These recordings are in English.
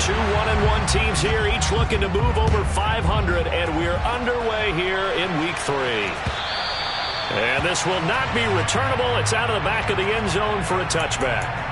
Two 1-1 teams here, each looking to move over 500, and we're underway here in Week 3. And this will not be returnable. It's out of the back of the end zone for a touchback.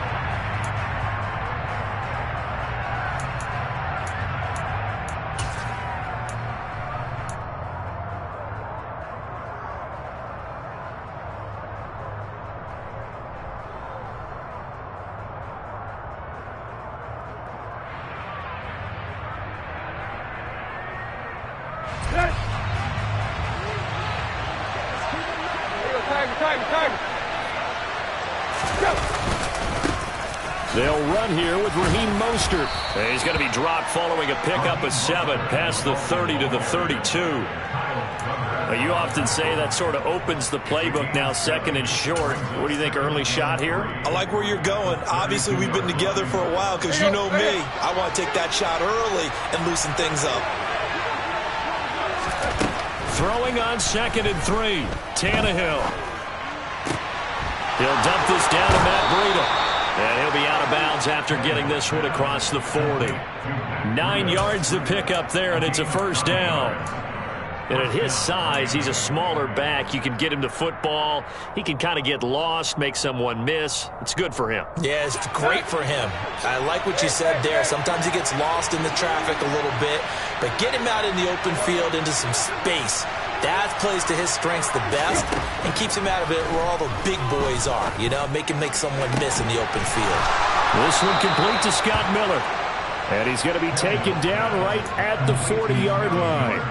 They'll run here with Raheem Mostert. And he's going to be dropped following a pickup of 7 past the 30 to the 32. You often say that sort of opens the playbook now, 2nd and short. What do you think, early shot here? I like where you're going. Obviously, we've been together for a while because you know me. I want to take that shot early and loosen things up. Throwing on 2nd and 3. Tannehill. He'll dump this down to Matt Breida. And he'll be out of bounds after getting this one across the 40. 9 yards to pick up there, and it's a first down. And at his size, he's a smaller back. You can get him the football. He can kind of get lost, make someone miss. It's good for him. Yeah, it's great for him. I like what you said there. Sometimes he gets lost in the traffic a little bit, but get him out in the open field into some space. That plays to his strengths the best and keeps him out of it where all the big boys are. You know, make him make someone miss in the open field. This one complete to Scott Miller. And he's going to be taken down right at the 40-yard line.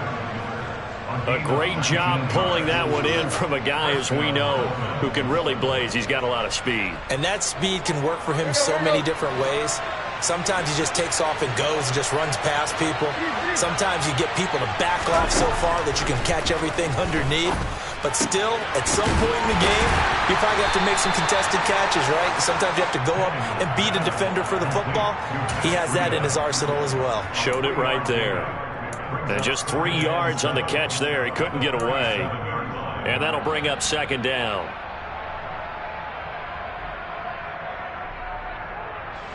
A great job pulling that one in from a guy, as we know, who can really blaze. He's got a lot of speed. And that speed can work for him so many different ways. Sometimes he just takes off and goes and just runs past people. Sometimes you get people to back off so far that you can catch everything underneath. But still, at some point in the game, you probably have to make some contested catches, right? Sometimes you have to go up and beat a defender for the football. He has that in his arsenal as well. Showed it right there. And just 3 yards on the catch there. He couldn't get away. And that'll bring up 2nd down.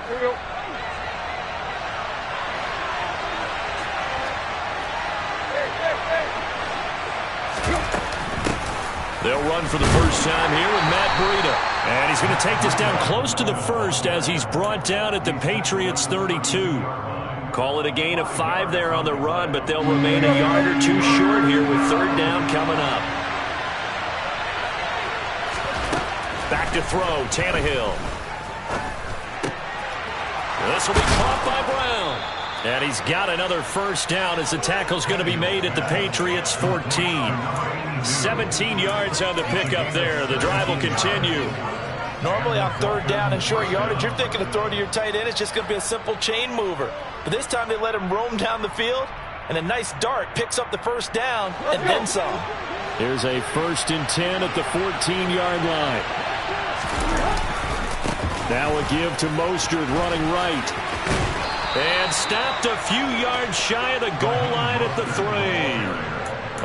Here we go. They'll run for the first time here with Matt Breida. And he's going to take this down close to the 1st as he's brought down at the Patriots' 32. Call it a gain of 5 there on the run, but they'll remain a yard or 2 short here with 3rd down coming up. Back to throw, Tannehill. This will be caught by Brown. And he's got another first down as the tackle's going to be made at the Patriots' 14. 17 yards on the pickup there. The drive will continue. Normally on 3rd down and short yardage, you're thinking of throwing to your tight end. It's just going to be a simple chain mover. But this time they let him roam down the field, and a nice dart picks up the first down and then some. Here's a 1st and 10 at the 14-yard line. Now a give to Mostert running right. And stopped a few yards shy of the goal line at the 3.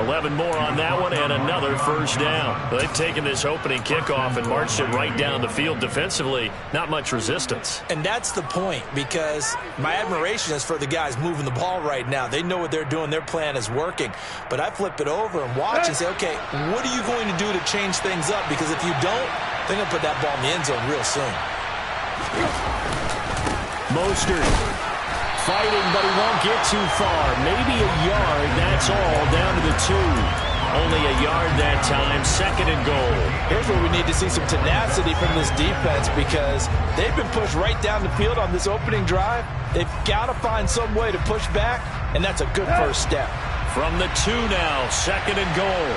11 more on that one and another first down. They've taken this opening kickoff and marched it right down the field defensively. Not much resistance. And that's the point, because my admiration is for the guys moving the ball right now. They know what they're doing. Their plan is working. But I flip it over and watch and say, okay, what are you going to do to change things up? Because if you don't, they're going to put that ball in the end zone real soon. Mostert fighting, but he won't get too far. Maybe a yard, that's all, down to the 2. Only a yard that time, 2nd and goal. Here's where we need to see some tenacity from this defense, because they've been pushed right down the field on this opening drive. They've got to find some way to push back, and that's a good first step. From the 2 now, 2nd and goal.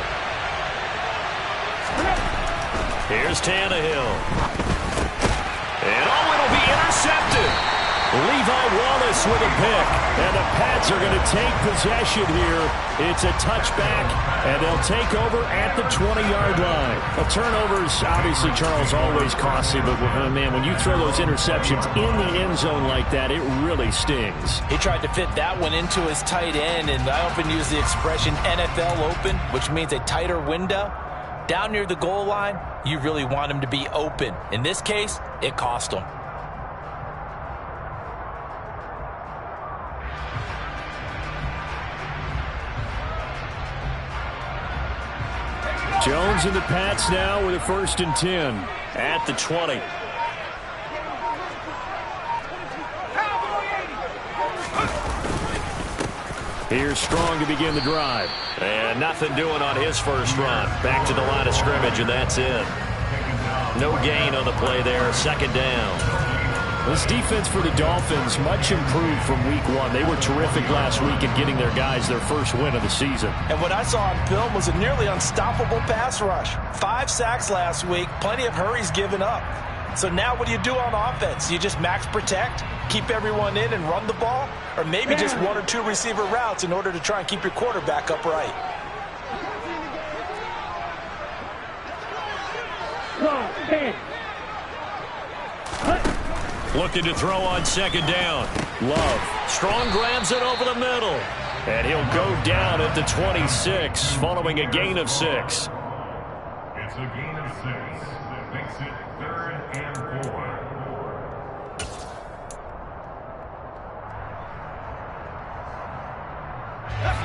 Here's Tannehill. And it'll be intercepted. Levi Wallace with a pick, and the Pats are going to take possession here. It's a touchback, and they'll take over at the 20-yard line. Well, turnovers, obviously, Charles, always costly, but, man, when you throw those interceptions in the end zone like that, it really stings. He tried to fit that one into his tight end, and I often use the expression NFL open, which means a tighter window. Down near the goal line, you really want him to be open. In this case, it cost him. Jones and the Pats now with a 1st and 10 at the 20. Here's Strong to begin the drive. And nothing doing on his first run. Back to the line of scrimmage, and that's it. No gain on the play there. 2nd down. This defense for the Dolphins much improved from week 1. They were terrific last week at getting their guys their first win of the season. And what I saw on film was a nearly unstoppable pass rush. 5 sacks last week, plenty of hurries given up. So now what do you do on offense? You just max protect, keep everyone in and run the ball? Or maybe just 1 or 2 receiver routes in order to try and keep your quarterback upright? Looking to throw on 2nd down. Love. Strong grabs it over the middle. And he'll go down at the 26 following a gain of 6. It's a gain of 6. That makes it 3rd and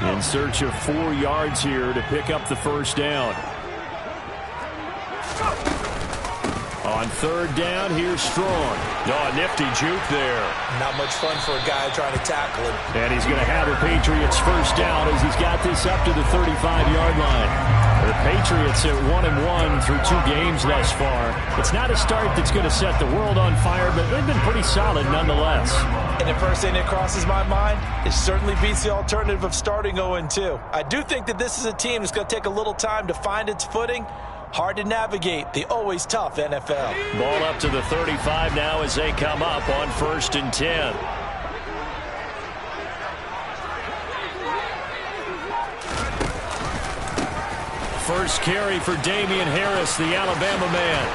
4. In search of 4 yards here to pick up the 1st down. On 3rd down, here's Strong. Oh, nifty juke there. Not much fun for a guy trying to tackle him. And he's going to have the Patriots 1st down as he's got this up to the 35-yard line. The Patriots at 1-1 through 2 games thus far. It's not a start that's going to set the world on fire, but they've been pretty solid nonetheless. And the first thing that crosses my mind, it certainly beats the alternative of starting 0-2. I do think that this is a team that's going to take a little time to find its footing. Hard to navigate the always tough NFL. Ball up to the 35 now as they come up on 1st and 10. First carry for Damian Harris, the Alabama man.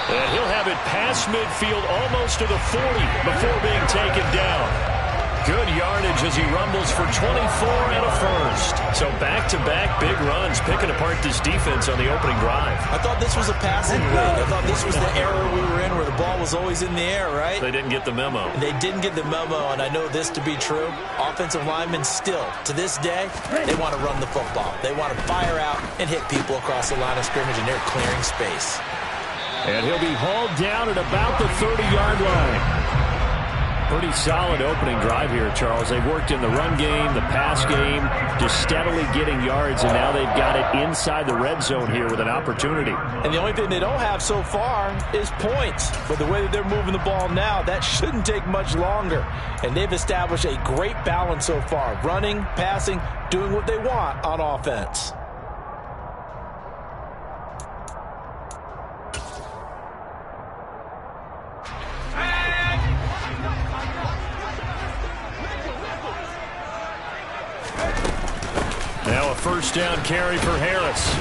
And he'll have it past midfield almost to the 40 before being taken down. Good yardage as he rumbles for 24 and a 1st. So back-to-back big runs picking apart this defense on the opening drive. I thought this was a passing league. I thought this was the era we were in where the ball was always in the air, right? They didn't get the memo. They didn't get the memo, and I know this to be true. Offensive linemen still, to this day, they want to run the football. They want to fire out and hit people across the line of scrimmage, and they're clearing space. And he'll be hauled down at about the 30-yard line. Pretty solid opening drive here, Charles. They've worked in the run game, the pass game, just steadily getting yards, and now they've got it inside the red zone here with an opportunity. And the only thing they don't have so far is points. But the way that they're moving the ball now, that shouldn't take much longer. And they've established a great balance so far, running, passing, doing what they want on offense. Now a 1st down carry for Harris.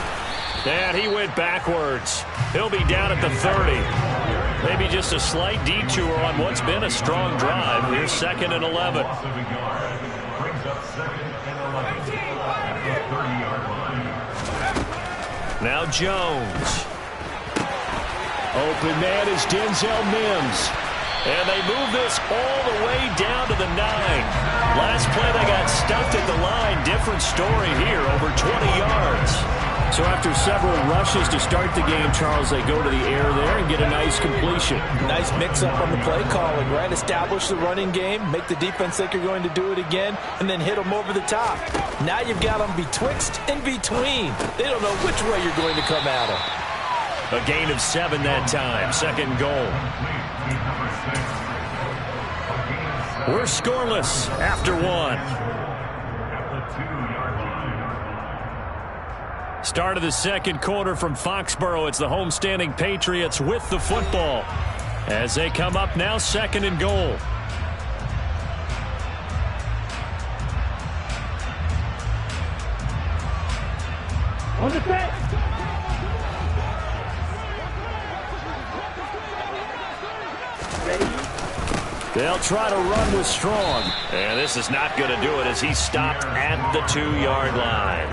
And he went backwards. He'll be down at the 30. Maybe just a slight detour on what's been a strong drive. Here's 2nd and 11. Now Jones. Open man is Denzel Mims. And they move this all the way down to the 9. Last play they got stuffed at the line. Different story here, over 20 yards. So after several rushes to start the game, Charles, they go to the air there and get a nice completion. Nice mix-up on the play calling, right? Establish the running game, make the defense think you're going to do it again, and then hit them over the top. Now you've got them betwixt and between. They don't know which way you're going to come at them. A gain of 7 that time. 2nd goal. We're scoreless after 1. Start of the 2nd quarter from Foxborough. It's the homestanding Patriots with the football as they come up now 2nd and goal. On the set. They'll try to run with Strong. And this is not going to do it as he's stopped at the 2-yard line.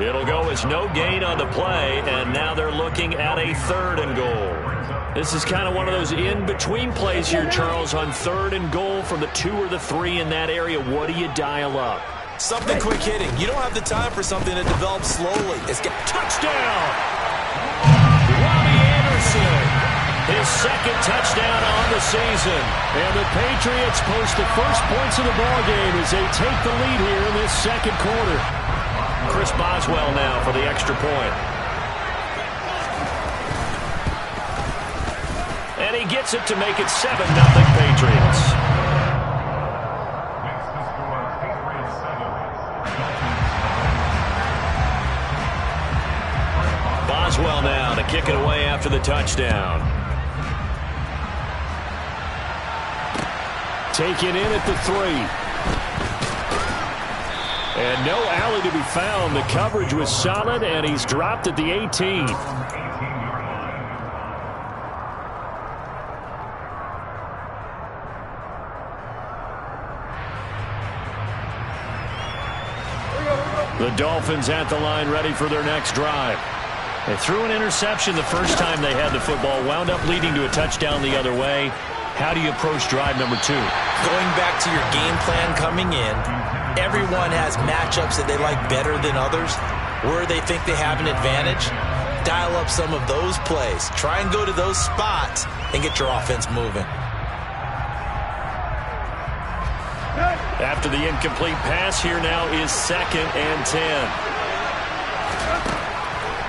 It'll go as no gain on the play, and now they're looking at a 3rd and goal. This is kind of one of those in-between plays here, Charles, on 3rd and goal from the 2 or the 3 in that area. What do you dial up? Something quick hitting. You don't have the time for something that develops slowly. It's got touchdown. Robbie Anderson, his second touchdown on the season. And the Patriots post the first points of the ballgame as they take the lead here in this second quarter. Chris Boswell now for the extra point. And he gets it to make it 7-0 Patriots. Boswell now to kick it away after the touchdown. Taken in at the 3. And no alley to be found. The coverage was solid, and he's dropped at the 18. The Dolphins at the line ready for their next drive. They threw an interception the first time they had the football, wound up leading to a touchdown the other way. How do you approach drive number 2? Going back to your game plan coming in, everyone has matchups that they like better than others, where they think they have an advantage. Dial up some of those plays. Try and go to those spots and get your offense moving. After the incomplete pass, here now is 2nd and 10.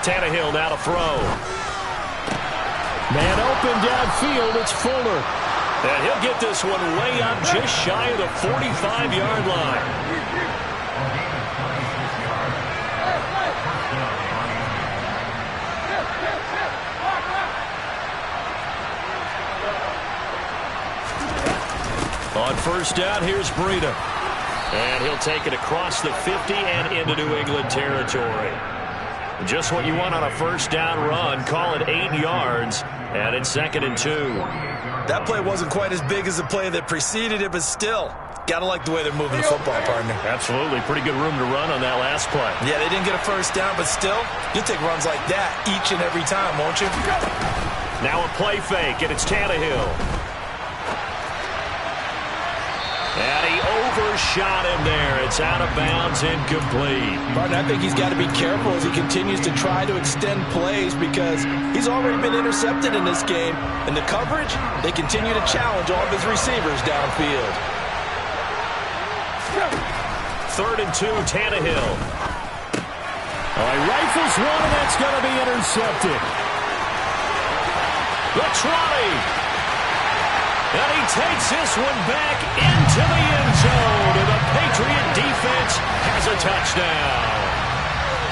Tannehill now to throw. Man open downfield, it's Fuller. And he'll get this one way up just shy of the 45-yard line. On first down, here's Breida. And he'll take it across the 50 and into New England territory. Just what you want on a first down run. Call it 8 yards, and it's 2nd and 2. That play wasn't quite as big as the play that preceded it, but still, gotta like the way they're moving the football, partner. Absolutely. Pretty good room to run on that last play. Yeah, they didn't get a first down, but still, you'll take runs like that each and every time, won't you? Now a play fake, and it's Tannehill. And he overshot him there. It's out of bounds, incomplete. Martin, I think he's got to be careful as he continues to try to extend plays because he's already been intercepted in this game. And the coverage, they continue to challenge all of his receivers downfield. 3rd and 2, Tannehill. Oh, he rifles one, and that's going to be intercepted. The try. And he takes this one back into the end zone. And the Patriot defense has a touchdown.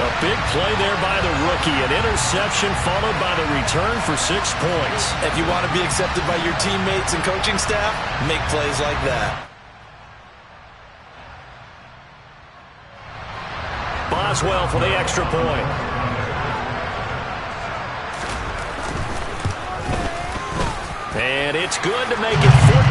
A big play there by the rookie. An interception followed by the return for 6 points. If you want to be accepted by your teammates and coaching staff, make plays like that. Boswell for the extra point. And it's good to make it 14-0.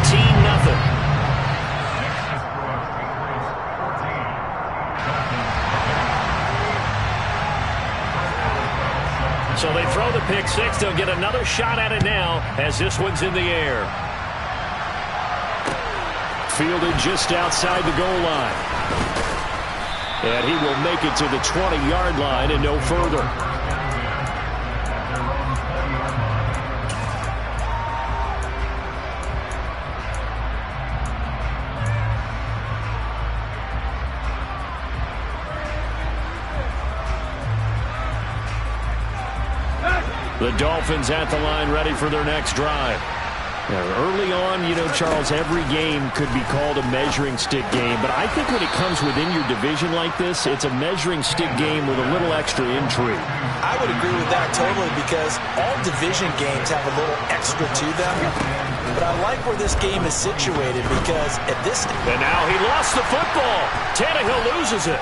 So they throw the pick six. They'll get another shot at it now as this one's in the air. Fielded just outside the goal line. And he will make it to the 20-yard line and no further. The Dolphins at the line ready for their next drive. Now, early on, you know, Charles, every game could be called a measuring stick game. But I think when it comes within your division like this, it's a measuring stick game with a little extra intrigue. I would agree with that totally because all division games have a little extra to them. But I like where this game is situated because at this... And now he lost the football. Tannehill loses it.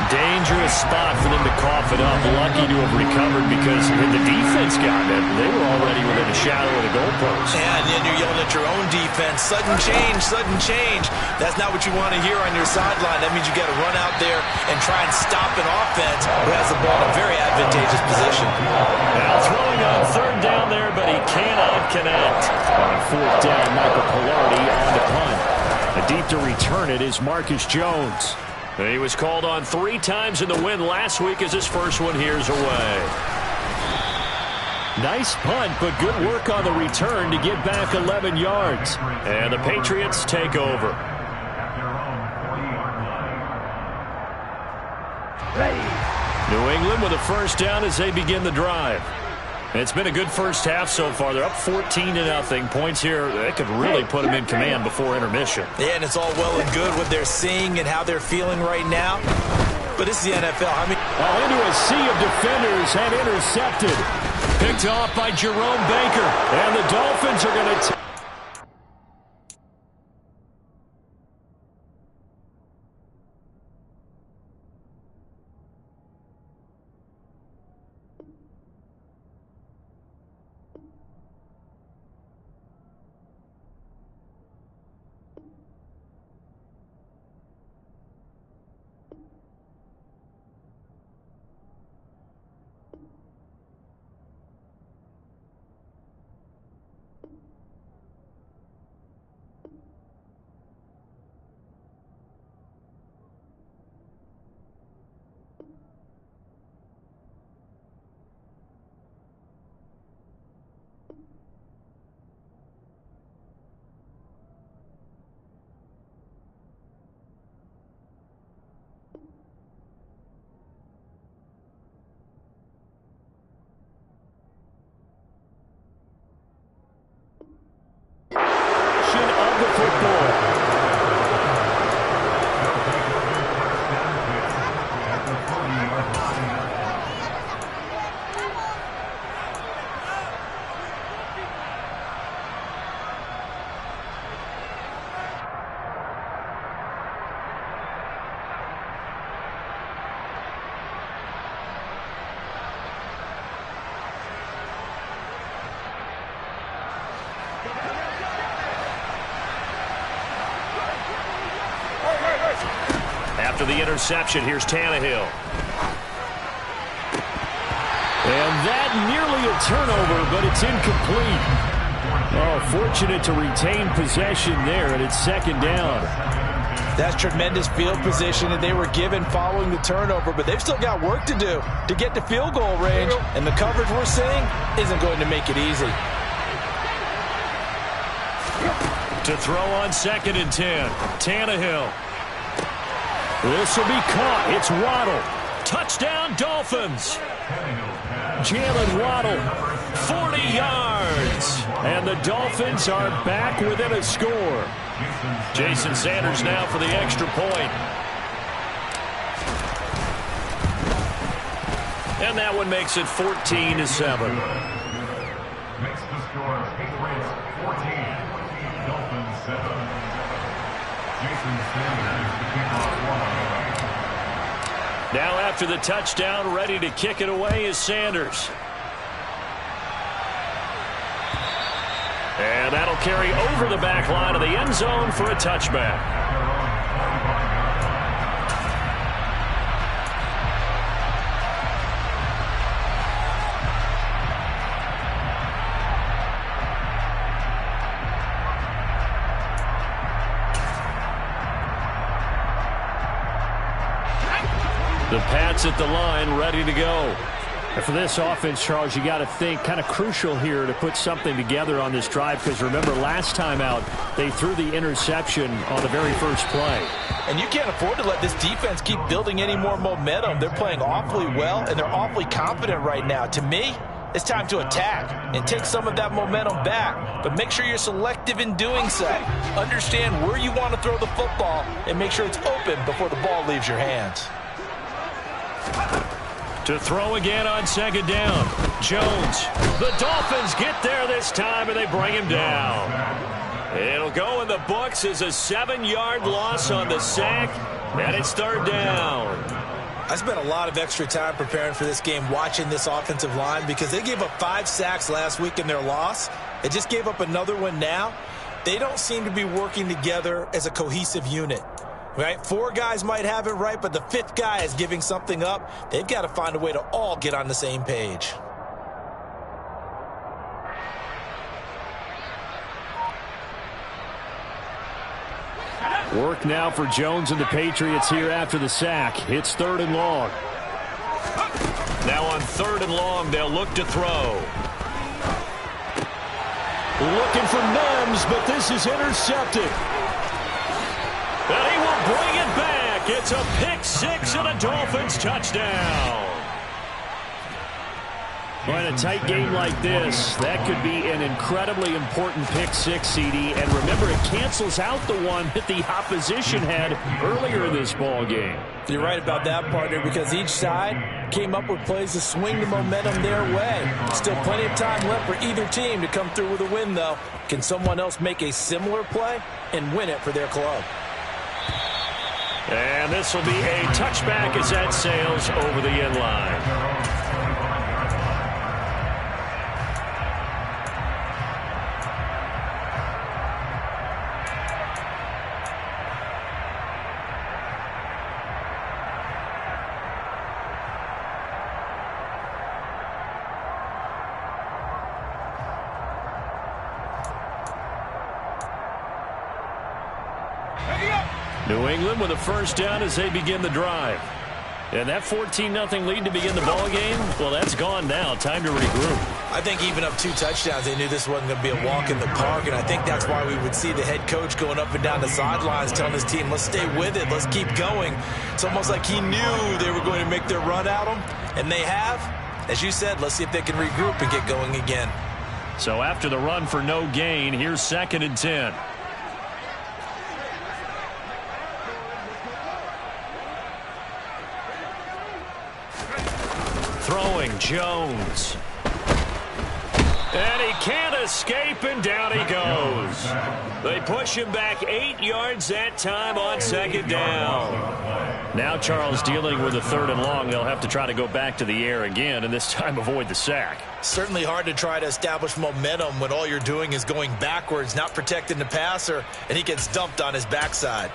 Dangerous spot for them to cough it up. Lucky to have recovered because when the defense got it, they were already within a shadow of the goalpost. And then you're yelling at your own defense. Sudden change, sudden change. That's not what you want to hear on your sideline. That means you got to run out there and try and stop an offense who has the ball in a very advantageous position. Now throwing on third down there, but he cannot connect. On fourth down, Michael Pilardi on the punt. And deep to return it is Marcus Jones. He was called on 3 times in the win last week as his first one here's away. Nice punt, but good work on the return to get back 11 yards. And the Patriots take over. New England with a first down as they begin the drive. It's been a good first half so far. They're up 14-0. Points here, that could really put them in command before intermission. Yeah, and it's all well and good what they're seeing and how they're feeling right now. But this is the NFL. I mean, into a sea of defenders and intercepted. Picked off by Jerome Baker. And the Dolphins are going to... After the interception, here's Tannehill. And that nearly a turnover, but it's incomplete. Oh, fortunate to retain possession there, and it's second down. That's tremendous field position that they were given following the turnover, but they've still got work to do to get to field goal range, and the coverage we're seeing isn't going to make it easy. To throw on 2nd and 10, Tannehill. This will be caught. It's Waddle. Touchdown, Dolphins. Jalen Waddle, 40 yards. And the Dolphins are back within a score. Jason Sanders now for the extra point. And that one makes it 14-7. Makes the score Patriots 14, Dolphins 7. Jason Sanders to kick off one. Now after the touchdown, ready to kick it away is Sanders. And that'll carry over the back line of the end zone for a touchback. The Pats at the line, ready to go. And for this offense, Charles, you got to think kind of crucial here to put something together on this drive, because remember last time out they threw the interception on the very first play. And you can't afford to let this defense keep building any more momentum. They're playing awfully well, and they're awfully confident right now. To me, it's time to attack and take some of that momentum back. But make sure you're selective in doing so. Understand where you want to throw the football and make sure it's open before the ball leaves your hands. To throw again on 2nd down. Jones. The Dolphins get there this time, and they bring him down. It'll go in the books as a 7-yard loss on the sack, and it's 3rd down. I spent a lot of extra time preparing for this game, watching this offensive line, because they gave up 5 sacks last week in their loss. They just gave up another one now. They don't seem to be working together as a cohesive unit. Right? 4 guys might have it right, but the 5th guy is giving something up. They've got to find a way to all get on the same page. Work now for Jones and the Patriots here after the sack. It's 3rd and long. Now on 3rd and long, they'll look to throw. Looking for Mims, but this is intercepted. And he will bring it back. It's a pick six and a Dolphins touchdown. Well, in a tight game like this, that could be an incredibly important pick six, CD. And remember, it cancels out the one that the opposition had earlier in this ball game. You're right about that, partner, because each side came up with plays to swing the momentum their way. Still plenty of time left for either team to come through with a win, though. Can someone else make a similar play and win it for their club? And this will be a touchback as that sails over the end line. New England with a first down as they begin the drive. And that 14-0 lead to begin the ball game, well, that's gone now. Time to regroup. I think even up 2 touchdowns, they knew this wasn't going to be a walk in the park, and I think that's why we would see the head coach going up and down the sidelines telling his team, let's stay with it, let's keep going. It's almost like he knew they were going to make their run at him, and they have. As you said, let's see if they can regroup and get going again. So after the run for no gain, here's 2nd and 10. Throwing Jones. And he can't escape, and down he goes. They push him back 8 yards that time on 2nd down. Now Charles dealing with a 3rd and long. They'll have to try to go back to the air again, and this time avoid the sack. Certainly hard to try to establish momentum when all you're doing is going backwards, not protecting the passer, and he gets dumped on his backside.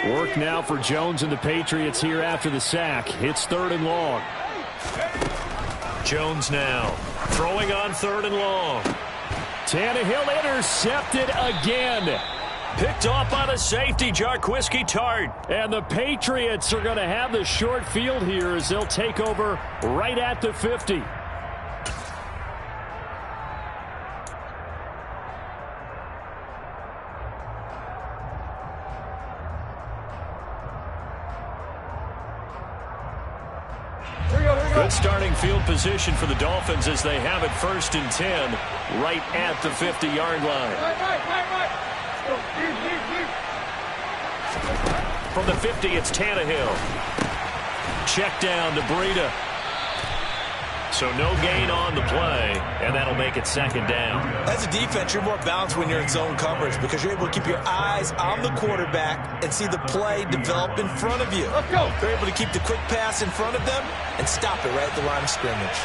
Work now for Jones and the Patriots here after the sack. It's 3rd and long. Jones now throwing on 3rd and long. Tannehill intercepted again. Picked off by the safety, Jarquiski Tart. And the Patriots are going to have the short field here as they'll take over right at the 50. Good starting field position for the Dolphins as they have it 1st and 10 right at the 50-yard line. From the 50, it's Tannehill. Check down to Breida. So no gain on the play, and that'll make it 2nd down. As a defense, you're more balanced when you're in zone coverage because you're able to keep your eyes on the quarterback and see the play develop in front of you. Let's go. They're able to keep the quick pass in front of them and stop it right at the line of scrimmage.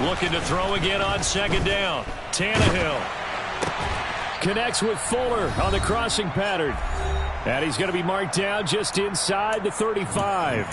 Looking to throw again on 2nd down. Tannehill connects with Fuller on the crossing pattern. And he's going to be marked down just inside the 35.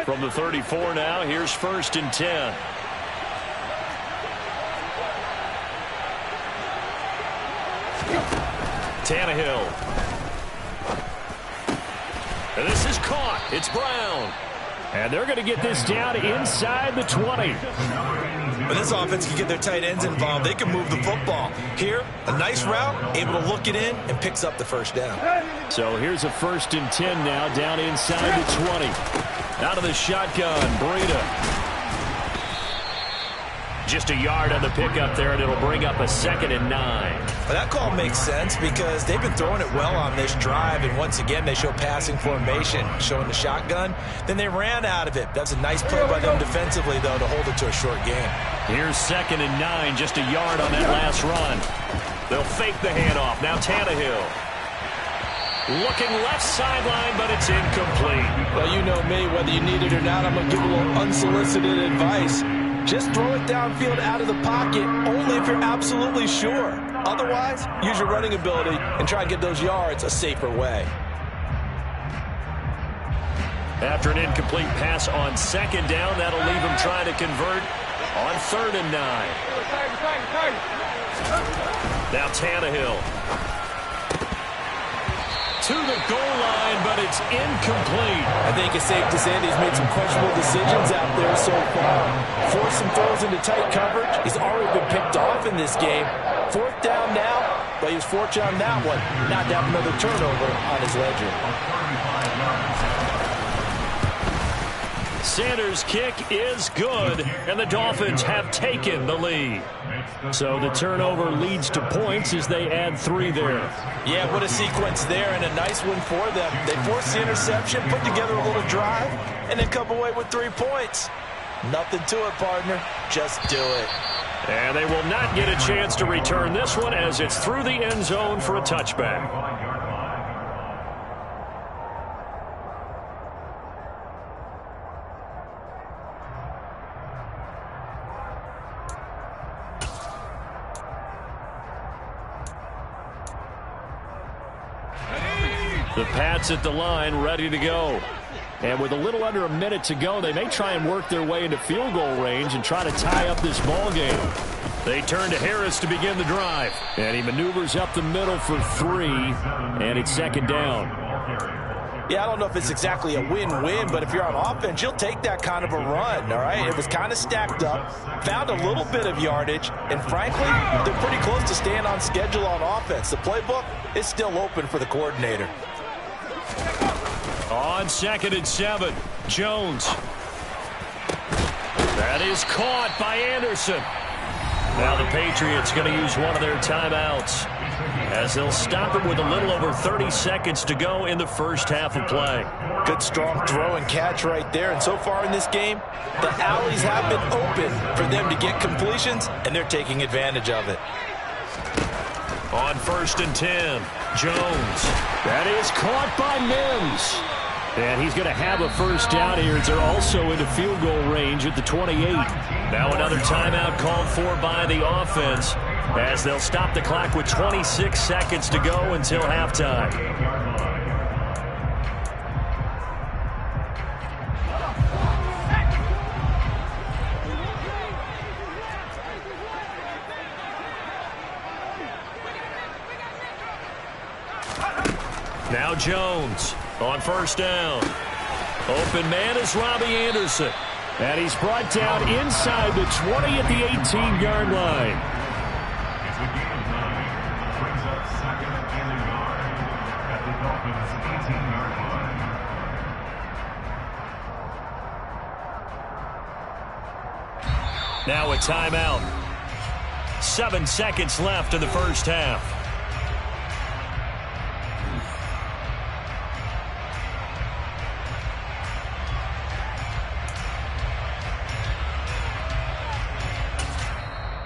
From the 34 now, here's 1st and 10. Tannehill. And this is caught. It's Brown. And they're going to get this down inside the 20. When this offense can get their tight ends involved, they can move the football. Here, a nice route, able to look it in, and picks up the 1st down. So here's a 1st and 10 now, down inside the 20. Out of the shotgun, Breida. Just a yard on the pickup there, and it'll bring up a 2nd and 9. Well, that call makes sense because they've been throwing it well on this drive, and once again, they show passing formation, showing the shotgun. Then they ran out of it. That's a nice play by them defensively, though, to hold it to a short game. Here's 2nd and 9, just a yard on that last run. They'll fake the handoff. Now Tannehill. Looking left sideline, but it's incomplete. Well, you know me, whether you need it or not, I'm going to give a little unsolicited advice. Just throw it downfield out of the pocket, only if you're absolutely sure. Otherwise, use your running ability and try and get those yards a safer way. After an incomplete pass on second down, that'll leave him trying to convert on 3rd and 9. Now Tannehill. To the goal line, but it's incomplete. I think it's safe to say that he's made some questionable decisions out there so far. Forced some throws into tight coverage. He's already been picked off in this game. 4th down now, but he was fortunate on that one not to have another turnover on his ledger. Sanders' kick is good, and the Dolphins have taken the lead. So the turnover leads to points as they add 3 there. Yeah, what a sequence there, and a nice one for them. They forced the interception, put together a little drive, and then come away with 3 points. Nothing to it, partner. Just do it. And they will not get a chance to return this one as it's through the end zone for a touchback. The Pats at the line, ready to go. And with a little under a minute to go, they may try and work their way into field goal range and try to tie up this ball game. They turn to Harris to begin the drive. And he maneuvers up the middle for 3, and it's 2nd down. Yeah, I don't know if it's exactly a win-win, but if you're on offense, you'll take that kind of a run, all right? It was kind of stacked up, found a little bit of yardage, and frankly, they're pretty close to staying on schedule on offense. The playbook is still open for the coordinator. On 2nd and 7, Jones. That is caught by Anderson. Now the Patriots going to use one of their timeouts as they'll stop it with a little over 30 seconds to go in the first half of play. Good strong throw and catch right there. And so far in this game, the alleys have been open for them to get completions, and they're taking advantage of it. On 1st and 10, Jones. That is caught by Mims. And he's going to have a first down here as they're also into field goal range at the 28. Now another timeout called for by the offense as they'll stop the clock with 26 seconds to go until halftime. Now Jones on 1st down. Open man is Robbie Anderson. And he's brought down inside the 20 at the 18-yard line. It's a gain of 9. Brings up 2nd and a yard at the Dolphins' 18-yard line. Now a timeout. 7 seconds left in the first half.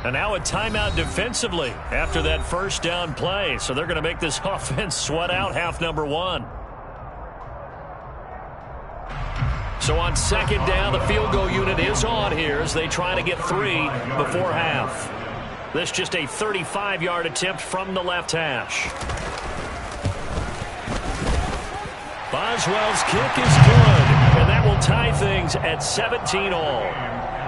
And now a timeout defensively after that first down play. So they're going to make this offense sweat out half number 1. So on 2nd down, the field goal unit is on here as they try to get 3 before half. This just a 35-yard attempt from the left hash. Boswell's kick is good, and that will tie things at 17 all.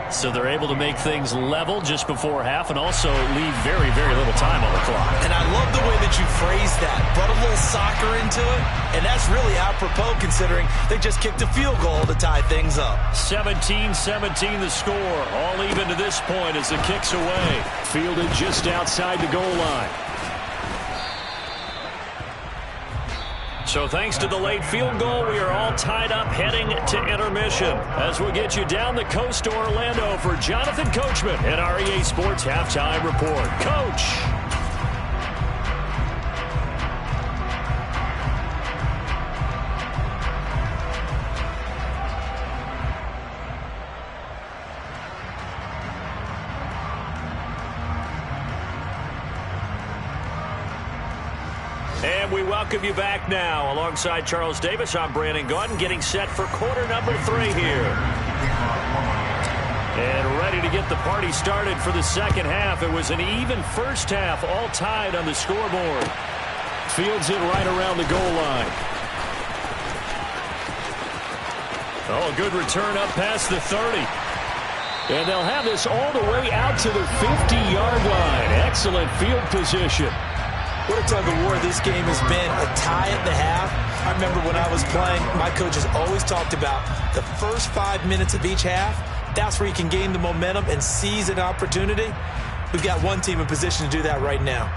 So they're able to make things level just before half and also leave very, very little time on the clock. And I love the way that you phrase that. Put a little soccer into it, and that's really apropos considering they just kicked a field goal to tie things up. 17-17 the score. All even to this point as the kick's away. Fielded just outside the goal line. So thanks to the late field goal, we are all tied up heading to intermission. As we'll get you down the coast to Orlando for Jonathan Coachman at our EA Sports Halftime Report. Coach! And we welcome you back now. Alongside Charles Davis, I'm Brandon Gaudin, getting set for quarter number 3 here. And ready to get the party started for the second half. It was an even first half, all tied on the scoreboard. Fields it right around the goal line. Oh, a good return up past the 30. And they'll have this all the way out to the 50-yard line. Excellent field position. What a tug of war this game has been. A tie at the half. I remember when I was playing, my coaches always talked about the first 5 minutes of each half. That's where you can gain the momentum and seize an opportunity. We've got one team in position to do that right now.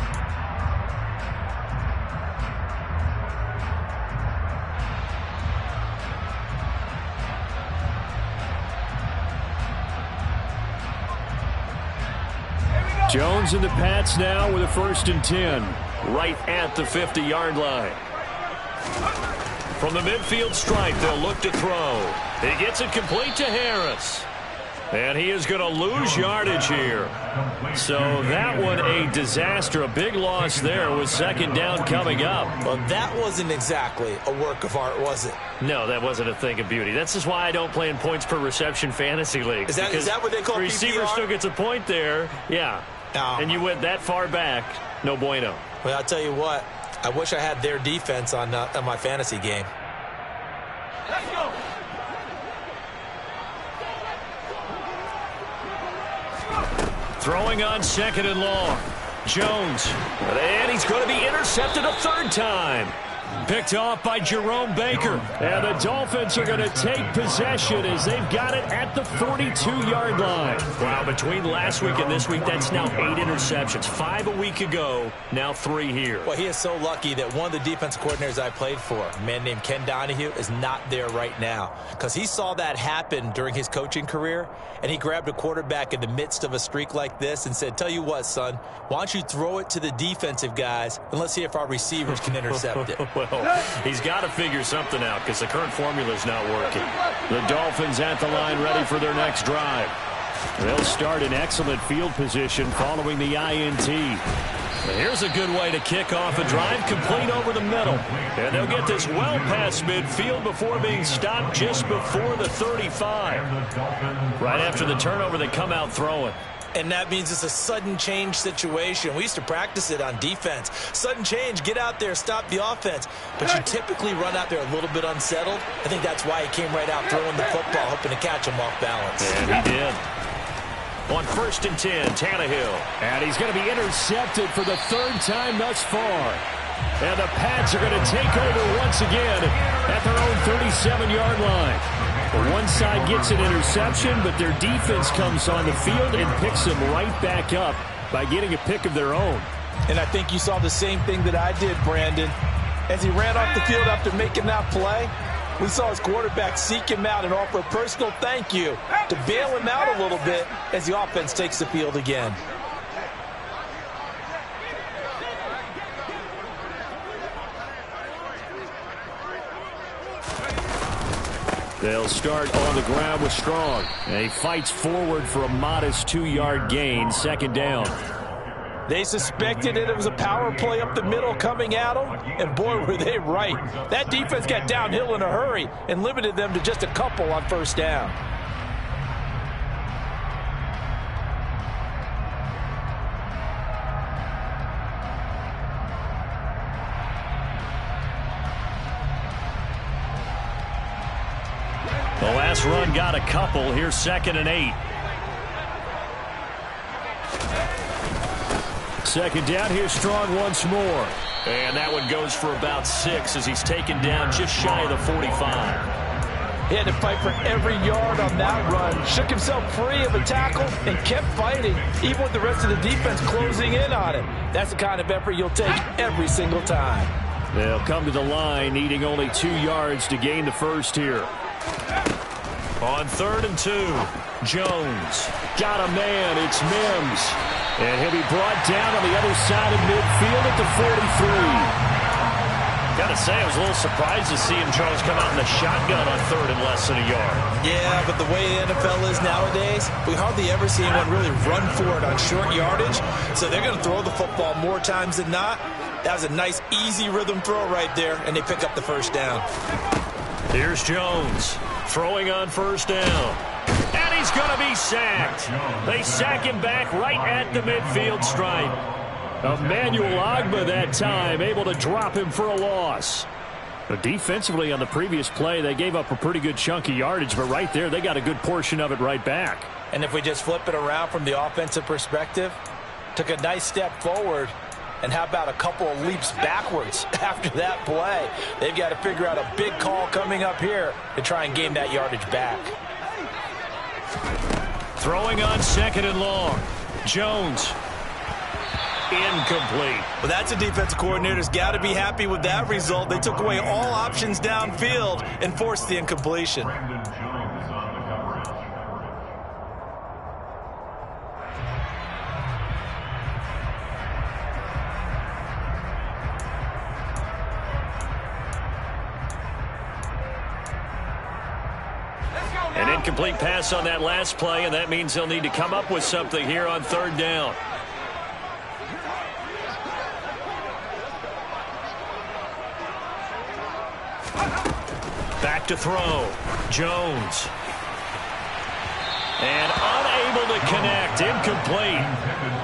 Jones and the Pats now with a 1st and 10. Right at the 50-yard line. From the midfield stripe, they'll look to throw. He gets it complete to Harris. And he is going to lose yardage here. So that one a disaster. A big loss there with 2nd down coming up. Well, that wasn't exactly a work of art, was it? No, that wasn't a thing of beauty. That's just why I don't play in points per reception fantasy leagues. Is that what they call PPR? Receiver still gets a point there. Yeah. And you went that far back. No bueno. Well, I'll tell you what. I wish I had their defense on my fantasy game. Let's go. Throwing on 2nd and long. Jones. And he's going to be intercepted a 3rd time. Picked off by Jerome Baker. And the Dolphins are going to take possession as they've got it at the 42-yard line. Wow, between last week and this week, that's now 8 interceptions. 5 a week ago, now 3 here. Well, he is so lucky that one of the defensive coordinators I played for, a man named Ken Donahue, is not there right now. Because he saw that happen during his coaching career, and he grabbed a quarterback in the midst of a streak like this and said, tell you what, son, why don't you throw it to the defensive guys, and let's see if our receivers can intercept it. Well, he's got to figure something out because the current formula is not working. The Dolphins at the line ready for their next drive. They'll start in excellent field position following the INT. And here's a good way to kick off a drive, complete over the middle. And they'll get this well past midfield before being stopped just before the 35. Right after the turnover, they come out throwing. And that means it's a sudden change situation. We used to practice it on defense. Sudden change, get out there, stop the offense. But you typically run out there a little bit unsettled. I think that's why he came right out throwing the football, hoping to catch him off balance. And he did. On 1st and 10, Tannehill. And he's going to be intercepted for the 3rd time thus far. And the Pats are going to take over once again at their own 37-yard line. One side gets an interception, but their defense comes on the field and picks them right back up by getting a pick of their own. And I think you saw the same thing that I did, Brandon. As he ran off the field after making that play, we saw his quarterback seek him out and offer a personal thank you to bail him out a little bit as the offense takes the field again. They'll start on the ground with Strong. And he fights forward for a modest 2-yard gain, 2nd down. They suspected it was a power play up the middle coming at them, and boy, were they right. That defense got downhill in a hurry and limited them to just a couple on 1st down. The last run got a couple. Here's 2nd and 8. 2nd down. Here's Strong once more. And that one goes for about 6 as he's taken down just shy of the 45. He had to fight for every yard on that run. Shook himself free of a tackle and kept fighting, even with the rest of the defense closing in on him. That's the kind of effort you'll take every single time. They'll come to the line, needing only 2 yards to gain the first here. On 3rd and 2, Jones. Got a man, it's Mims. And he'll be brought down on the other side of midfield at the Gotta say, I was a little surprised to see him, Charles, come out in the shotgun on third and less than a yard. Yeah, but the way the NFL is nowadays, we hardly ever see anyone really run for it on short yardage. So they're going to throw the football more times than not. That was a nice, easy rhythm throw right there, and they pick up the first down. Here's Jones throwing on first down. And he's going to be sacked. They sack him back right at the midfield stripe. Emmanuel Ogbah that time, able to drop him for a loss. But defensively on the previous play, they gave up a pretty good chunk of yardage, but right there, they got a good portion of it right back. And if we just flip it around from the offensive perspective, took a nice step forward, and how about a couple of leaps backwards after that play? They've got to figure out a big call coming up here to try and gain that yardage back. Throwing on second and long. Jones. Incomplete. Well, that's a defensive coordinator's got to be happy with that result. They took away all options downfield and forced the incompletion. Brandon Jones on the coverage. An incomplete pass on that last play, and that means they'll need to come up with something here on third down. Back to throw. Jones. And unable to connect. Incomplete.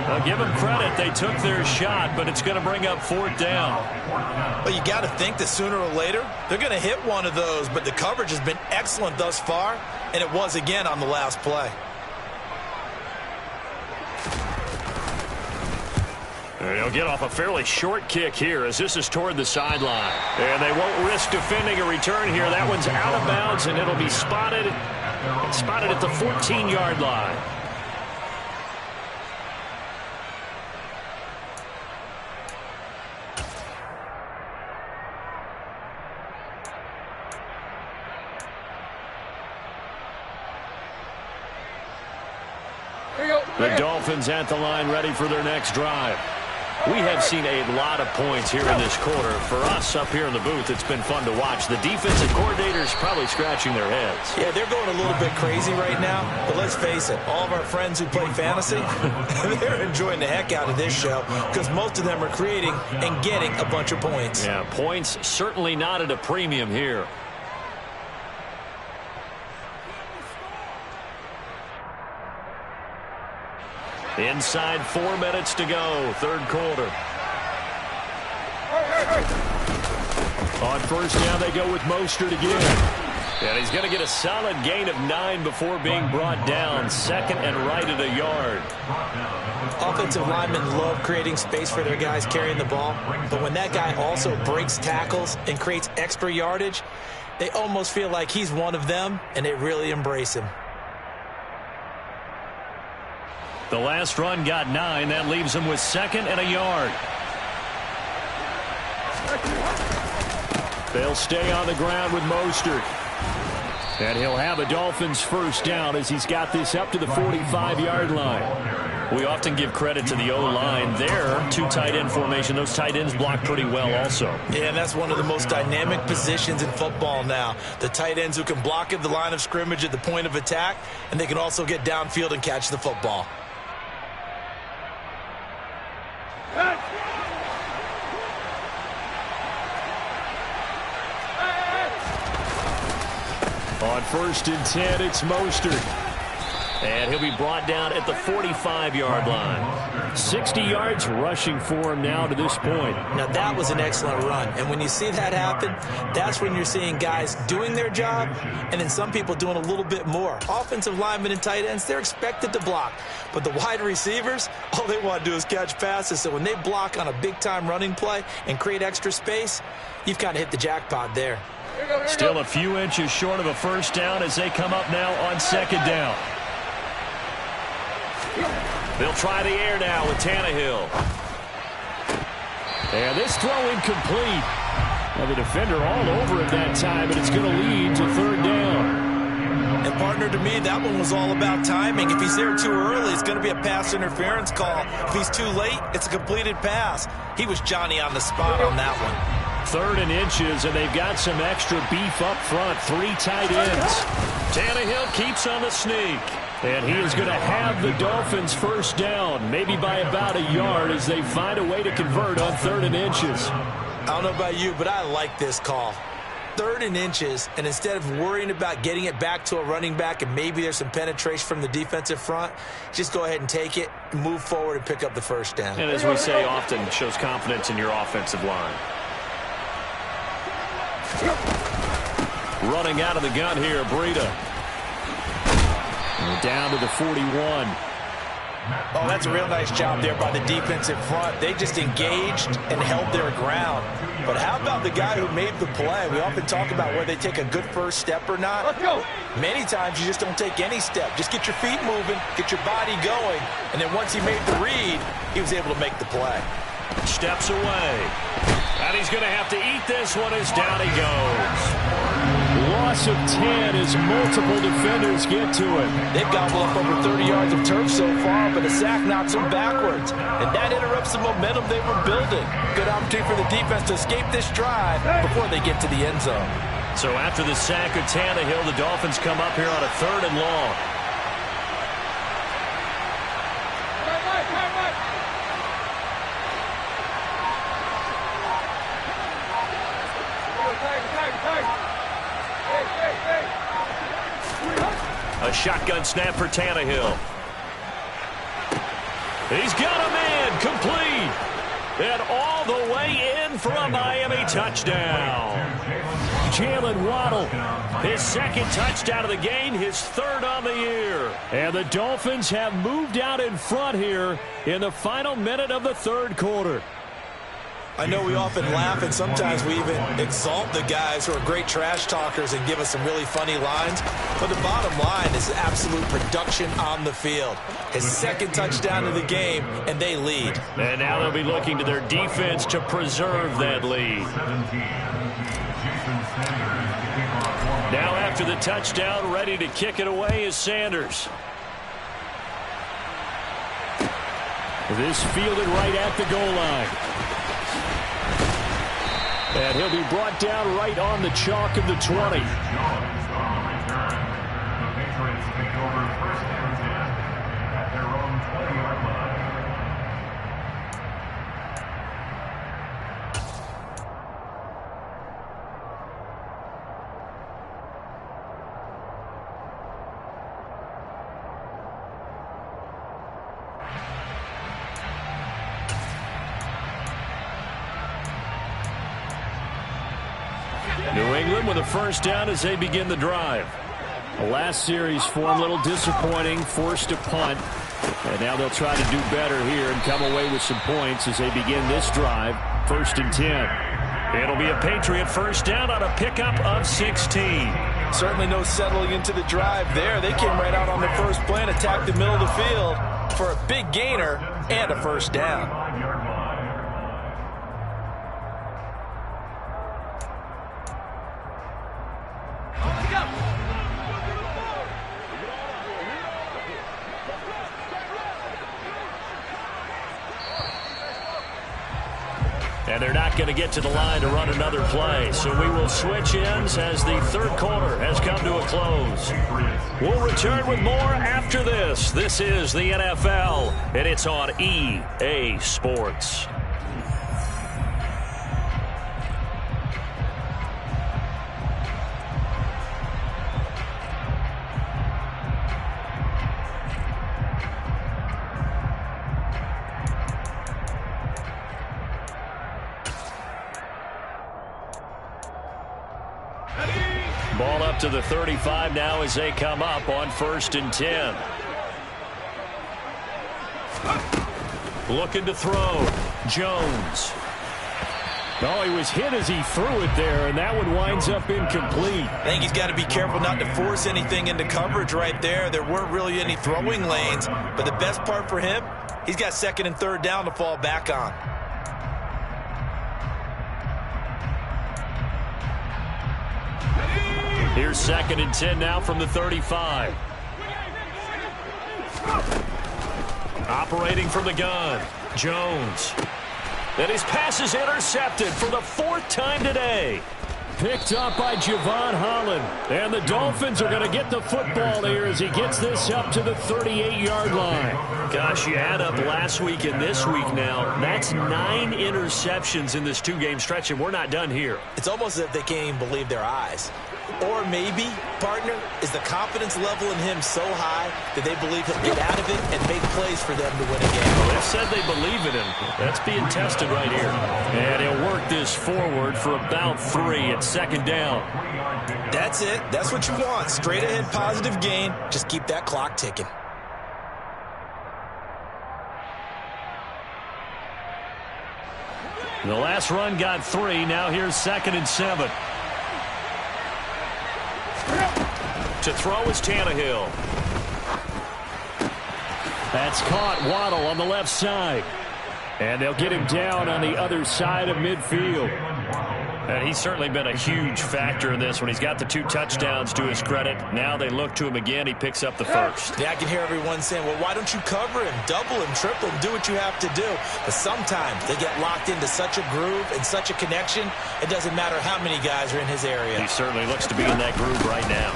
I'll give them credit. They took their shot, but it's going to bring up fourth down. Well, you got to think that sooner or later they're going to hit one of those, but the coverage has been excellent thus far, and it was again on the last play. And he'll get off a fairly short kick here as this is toward the sideline. And they won't risk defending a return here. That one's out of bounds, and it'll be spotted at the 14-yard line. The Dolphins at the line ready for their next drive. We have seen a lot of points here in this quarter. For us up here in the booth, it's been fun to watch. The defensive coordinators probably scratching their heads. Yeah, they're going a little bit crazy right now. But let's face it, all of our friends who play fantasy, they're enjoying the heck out of this show because most of them are creating and getting a bunch of points. Yeah, points certainly not at a premium here. Inside 4 minutes to go, third quarter. On first down, they go with Mostert again. And he's going to get a solid gain of 9 before being brought down. Second and right at a yard. Offensive linemen love creating space for their guys carrying the ball. But when that guy also breaks tackles and creates extra yardage, they almost feel like he's one of them, and they really embrace him. The last run got 9. That leaves them with second and a yard. They'll stay on the ground with Mostert. And he'll have a Dolphins first down as he's got this up to the 45-yard line. We often give credit to the O-line there. 2 tight end formation. Those tight ends block pretty well also. Yeah, and that's one of the most dynamic positions in football now. The tight ends who can block at the line of scrimmage at the point of attack, and they can also get downfield and catch the football. On first and 10, it's Mostert. And he'll be brought down at the 45-yard line. 60 yards rushing for him now to this point. Now, that was an excellent run. And when you see that happen, that's when you're seeing guys doing their job and then some people doing a little bit more. Offensive linemen and tight ends, they're expected to block. But the wide receivers, all they want to do is catch passes. So when they block on a big-time running play and create extra space, you've kind of hit the jackpot there. Still a few inches short of a first down as they come up now on second down. They'll try the air now with Tannehill. And this throw incomplete. Now the defender all over him that time, but it's going to lead to third down. And partner, to me, that one was all about timing. If he's there too early, it's going to be a pass interference call. If he's too late, it's a completed pass. He was Johnny on the spot on that one. 3rd and inches, and they've got some extra beef up front. 3 tight ends. Tannehill keeps on the sneak. And he is going to have the Dolphins first down, maybe by about a yard as they find a way to convert on 3rd and inches. I don't know about you, but I like this call. 3rd and inches, and instead of worrying about getting it back to a running back and maybe there's some penetration from the defensive front, just go ahead and take it, move forward, and pick up the first down. And as we say often, shows confidence in your offensive line. Running out of the gun here, Breida. Down to the 41. Oh, that's a real nice job there by the defensive front. They just engaged and held their ground. But how about the guy who made the play? We often talk about whether they take a good first step or not. Let's go. Many times you just don't take any step. Just get your feet moving, get your body going, and then once he made the read, he was able to make the play. Steps away. And he's going to have to eat this one as down he goes. Loss of 10 as multiple defenders get to him. They've gobbled up over 30 yards of turf so far, but a sack knocks them backwards. And that interrupts the momentum they were building. Good opportunity for the defense to escape this drive before they get to the end zone. So after the sack of Tannehill, the Dolphins come up here on a 3rd and long. A shotgun snap for Tannehill. He's got a man complete. And all the way in for a Miami touchdown. Jalen Waddle, his 2nd touchdown of the game, his 3rd on the year. And the Dolphins have moved out in front here in the final minute of the 3rd quarter. I know we often laugh, and sometimes we even exalt the guys who are great trash talkers and give us some really funny lines. But the bottom line is absolute production on the field. His 2nd touchdown of the game, and they lead. And now they'll be looking to their defense to preserve that lead. Now after the touchdown, ready to kick it away is Sanders. This fielded right at the goal line. And he'll be brought down right on the chalk of the 20. New England with a first down as they begin the drive. The last series for them a little disappointing, forced to punt. And now they'll try to do better here and come away with some points as they begin this drive. 1st and 10. It'll be a Patriot first down on a pickup of 16. Certainly no settling into the drive there. They came right out on the first play and attacked the middle of the field for a big gainer and a first down. And they're not going to get to the line to run another play. So we will switch ends as the 3rd quarter has come to a close. We'll return with more after this. This is the NFL, and it's on EA Sports. Ball up to the 35 now as they come up on 1st and 10. Looking to throw. Jones. Oh, he was hit as he threw it there, and that one winds up incomplete. I think he's got to be careful not to force anything into coverage right there. There weren't really any throwing lanes, but the best part for him, he's got 2nd and 3rd down to fall back on. Here's 2nd and 10 now from the 35. Operating from the gun, Jones. And his pass is intercepted for the 4th time today. Picked up by Javon Holland. And the Dolphins are going to get the football here as he gets this up to the 38-yard line. Gosh, you add up last week and this week now. That's 9 interceptions in this 2-game stretch, and we're not done here. It's almost as if they can't even believe their eyes. Or maybe, partner, is the confidence level in him so high that they believe he'll get out of it and make plays for them to win a game. Well, they've said they believe in him. That's being tested right here. And he'll work this forward for about 3 at 2nd down. That's it. That's what you want. Straight ahead positive gain. Just keep that clock ticking. The last run got 3. Now here's 2nd and 7. To throw is Tannehill. That's caught. Waddle on the left side. And they'll get him down on the other side of midfield. And he's certainly been a huge factor in this when he's got the 2 touchdowns to his credit. Now they look to him again. He picks up the 1st. Yeah, I can hear everyone saying, well, why don't you cover him, double him, triple him, do what you have to do. But sometimes they get locked into such a groove and such a connection, it doesn't matter how many guys are in his area. He certainly looks to be in that groove right now.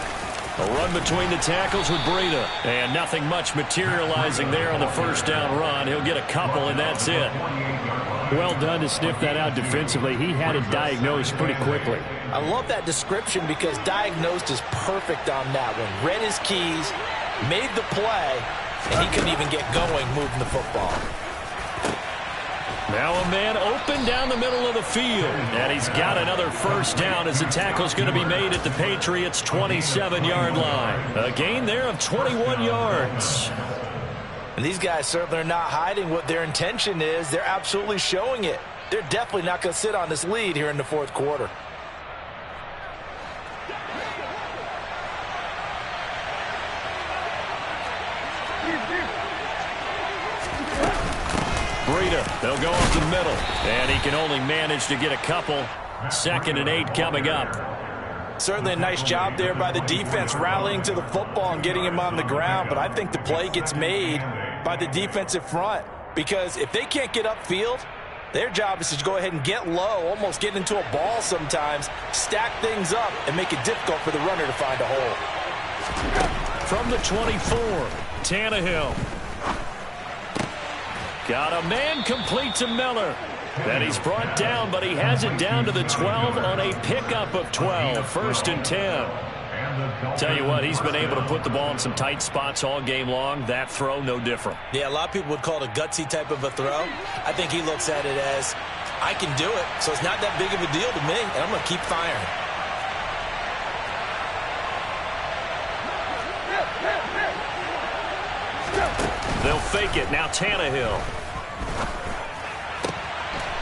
A run between the tackles with Breida. And nothing much materializing there on the 1st down run. He'll get a couple, and that's it. Well done to sniff that out defensively. He had it diagnosed pretty quickly. I love that description because diagnosed is perfect on that one. Read his keys, made the play, and he couldn't even get going moving the football. Now a man open down the middle of the field. And he's got another 1st down as the tackle's going to be made at the Patriots' 27-yard line. A gain there of 21 yards. And these guys certainly are not hiding what their intention is. They're absolutely showing it. They're definitely not going to sit on this lead here in the 4th quarter. Breida, they'll go up the middle. And he can only manage to get a couple. 2nd and 8 coming up. Certainly a nice job there by the defense rallying to the football and getting him on the ground. But I think the play gets made by the defensive front. Because if they can't get upfield, their job is to go ahead and get low, almost get into a ball sometimes, stack things up, and make it difficult for the runner to find a hole. From the 24, Tannehill. Got a man complete to Miller. Then he's brought down, but he has it down to the 12 on a pickup of 12. 1st and 10. Tell you what, he's been able to put the ball in some tight spots all game long. That throw, no different. Yeah, a lot of people would call it a gutsy type of a throw. I think he looks at it as, I can do it, so it's not that big of a deal to me, and I'm going to keep firing. They'll fake it. Now Tannehill.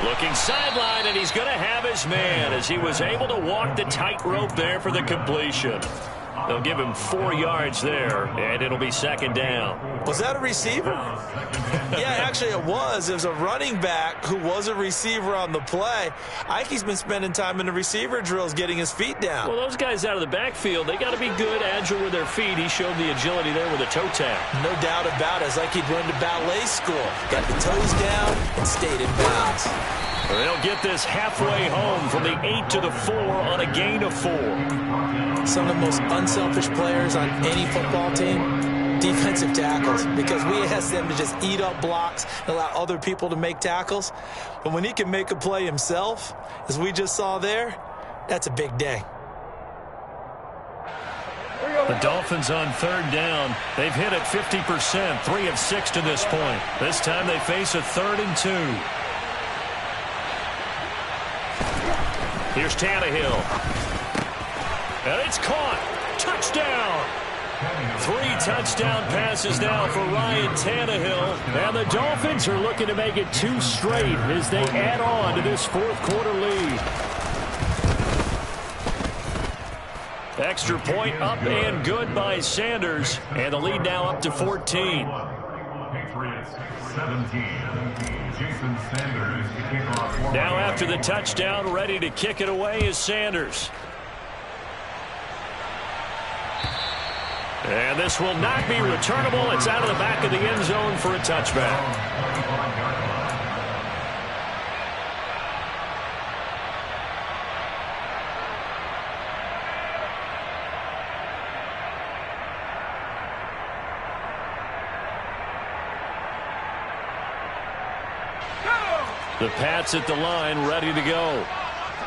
Looking sideline, and he's going to have his man as he was able to walk the tightrope there for the completion. They'll give him 4 yards there, and it'll be 2nd down. Was that a receiver? Yeah, actually it was. It was a running back who was a receiver on the play. Ike's been spending time in the receiver drills getting his feet down. Well, those guys out of the backfield, they got to be good, agile with their feet. He showed the agility there with a toe tap. No doubt about it. It's like he'd run to ballet school. Got the toes down and stayed in bounds. They'll get this halfway home from the 8 to the 4 on a gain of 4. Some of the most unselfish players on any football team, defensive tackles, because we ask them to just eat up blocks and allow other people to make tackles. But when he can make a play himself, as we just saw there, that's a big day. The Dolphins on 3rd down. They've hit it 50%, 3 of 6 to this point. This time they face a 3rd and 2. Here's Tannehill. And it's caught. Touchdown. 3 touchdown passes now for Ryan Tannehill. And the Dolphins are looking to make it 2 straight as they add on to this 4th quarter lead. Extra point up and good by Sanders. And the lead now up to 14. Patriots 17. Jason Sanders to kick off. Now after the touchdown, ready to kick it away is Sanders. And this will not be returnable. It's out of the back of the end zone for a touchback. The Pats at the line, ready to go.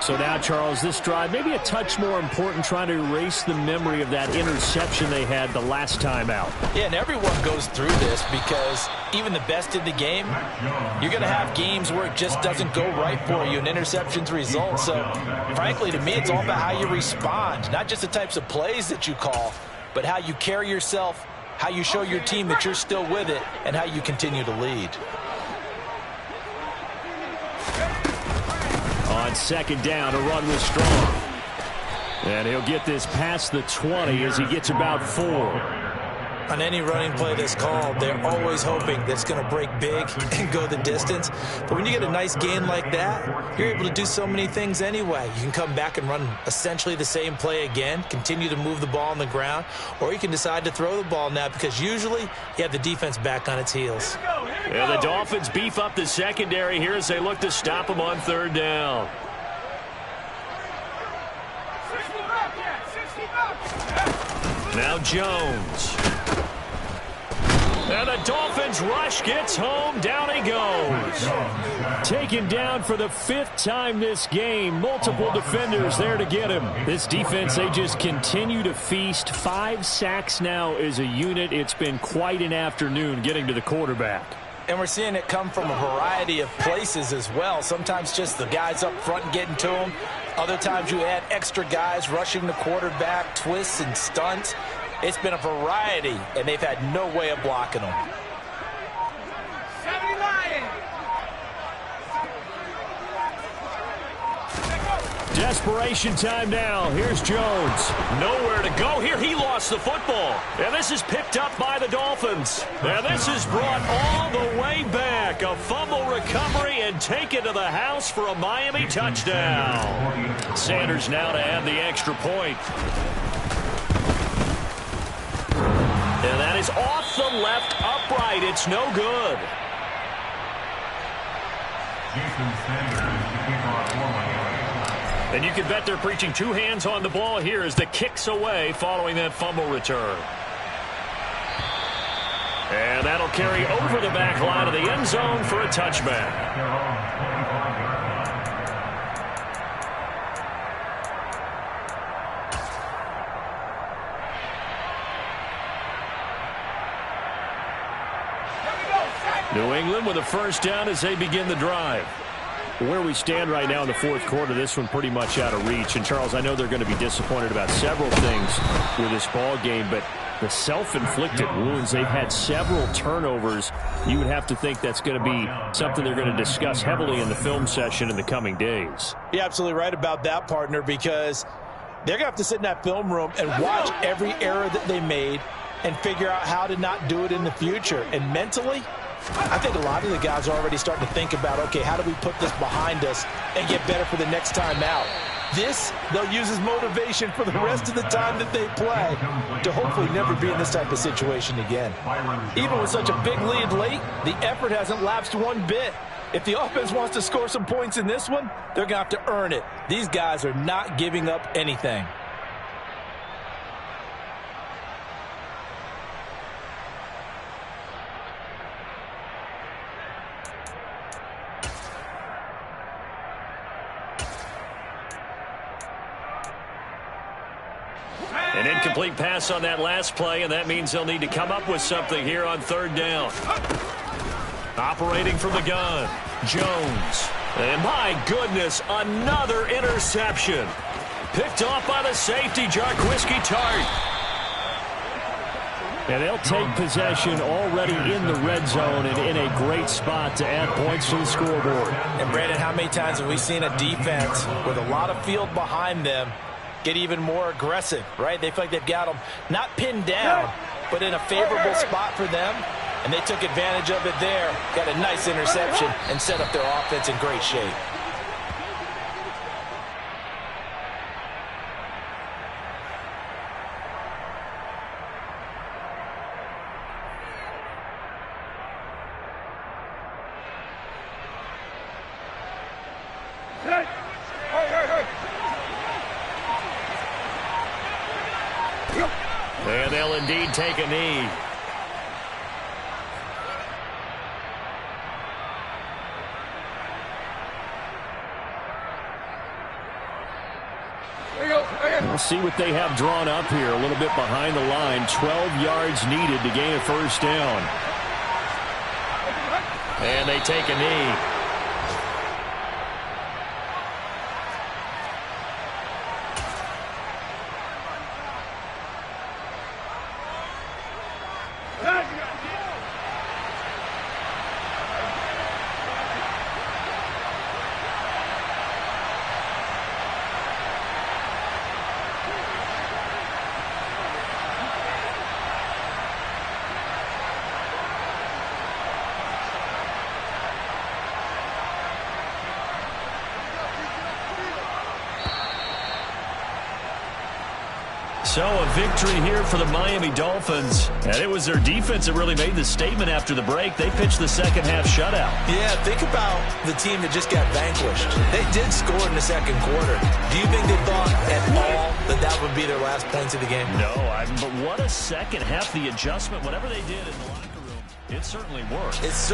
So now, Charles, this drive maybe a touch more important, trying to erase the memory of that interception they had the last time out. Yeah, and everyone goes through this because even the best in the game, you're going to have games where it just doesn't go right for you, and interceptions result. So, frankly, to me, it's all about how you respond, not just the types of plays that you call, but how you carry yourself, how you show your team that you're still with it, and how you continue to lead. On second down, a run was strong. And he'll get this past the 20 as he gets about 4. On any running play that's called, they're always hoping that it's going to break big and go the distance. But when you get a nice gain like that, you're able to do so many things anyway. You can come back and run essentially the same play again, continue to move the ball on the ground, or you can decide to throw the ball now because usually you have the defense back on its heels. And the Dolphins beef up the secondary here as they look to stop him on third down. Now Jones. And the Dolphins rush gets home. Down he goes. Taken down for the 5th time this game. Multiple defenders there to get him. This defense, they just continue to feast. 5 sacks now as a unit. It's been quite an afternoon getting to the quarterback. And we're seeing it come from a variety of places as well. Sometimes just the guys up front getting to him. Other times you add extra guys rushing the quarterback, twists and stunts. It's been a variety, and they've had no way of blocking them. Desperation time now. Here's Jones. Nowhere to go here. He lost the football. And this is picked up by the Dolphins. And this is brought all the way back. A fumble recovery and taken to the house for a Miami touchdown. Sanders now to add the extra point. And that is off the left upright. It's no good. Jason Sanders, the kickoff for Miami. And you can bet they're preaching 2 hands on the ball here as the kick's away following that fumble return. And that'll carry over the back line of the end zone for a touchback. New England with a first down as they begin the drive. Where we stand right now in the 4th quarter, this one pretty much out of reach. And, Charles, I know they're going to be disappointed about several things with this ball game, but the self-inflicted wounds, they've had several turnovers. You would have to think that's going to be something they're going to discuss heavily in the film session in the coming days. You're absolutely right about that, partner, because they're going to have to sit in that film room and watch every error that they made and figure out how to not do it in the future. And mentally, I think a lot of the guys are already starting to think about, okay, how do we put this behind us and get better for the next time out? This, they'll use as motivation for the rest of the time that they play to hopefully never be in this type of situation again. Even with such a big lead late, the effort hasn't lapsed one bit. If the offense wants to score some points in this one, they're going to have to earn it. These guys are not giving up anything. An incomplete pass on that last play, and that means they'll need to come up with something here on third down. Operating from the gun, Jones. And my goodness, another interception. Picked off by the safety, Jarquiski Tart. And they'll take possession already in the red zone and in a great spot to add points to the scoreboard. And, Brandon, how many times have we seen a defense with a lot of field behind them get even more aggressive, right? They feel like they've got them not pinned down, but in a favorable spot for them, and they took advantage of it there, got a nice interception, and set up their offense in great shape. And they'll indeed take a knee. We'll see what they have drawn up here. A little bit behind the line. 12 yards needed to gain a first down. And they take a knee. So a victory here for the Miami Dolphins. And it was their defense that really made the statement after the break. They pitched the second half shutout. Yeah, think about the team that just got vanquished. They did score in the second quarter. Do you think they thought at all that that would be their last points of the game? No, but what a second half. The adjustment, whatever they did in the locker room, it certainly worked.